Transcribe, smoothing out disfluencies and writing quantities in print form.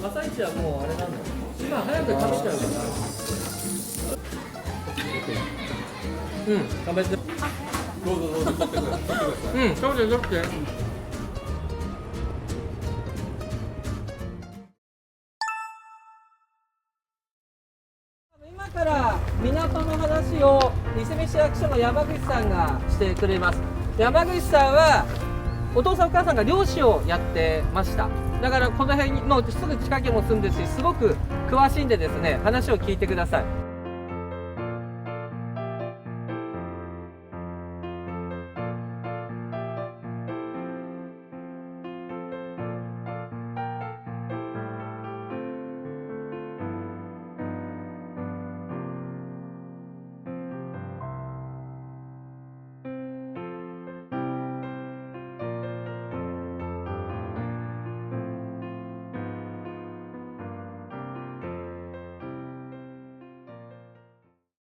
朝一はもうあれなんだ。今早く食べちゃうから。うん、食べて。どうぞどうぞ、取ってください。うん、食べて食べて。今から港の話をいすみ市役所の山口さんがしてくれます。山口さんはお父さんお母さんが漁師をやってました。だからこの辺にもうすぐ近くにも住んでるし、すごく詳しいんでですね、話を聞いてください。